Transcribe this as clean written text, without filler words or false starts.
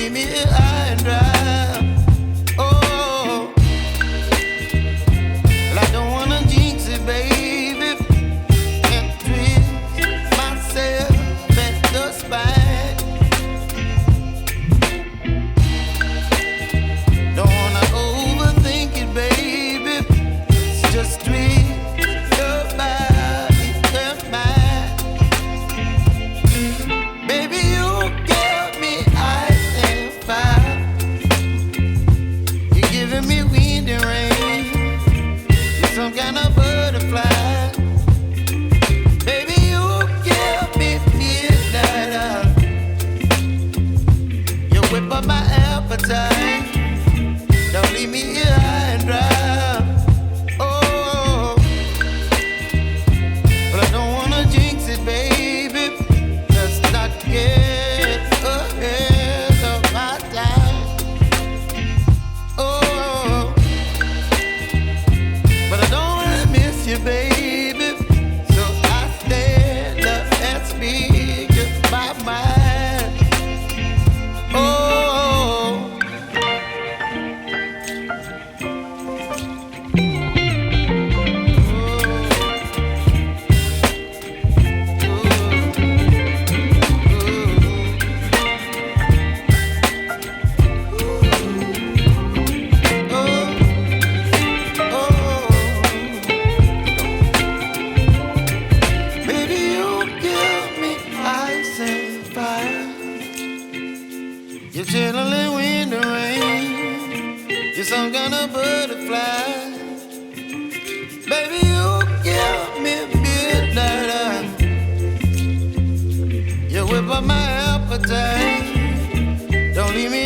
leave me here high and dry. Oh, well, I don't wanna jinx it, baby, and twist myself at the spine. Don't wanna overthink it, baby. It's just twist your body and mine. Baby, you give me ice and fire. You're giving me wind and rain. You're some kind of butterfly. Baby, you give me midnight. You whip up my appetite. Don't leave me here high and dry. Oh, but I don't wanna jinx it, baby. Let's not get ahead of my time. Oh, but I don't wanna miss you, baby. So I stand up and speak my mind. Oh. Baby, you give me ice and fire. You're chilling wind and rain. You're some kind of butterfly. Baby, you give me midnight. You whip up my appetite. Don't leave me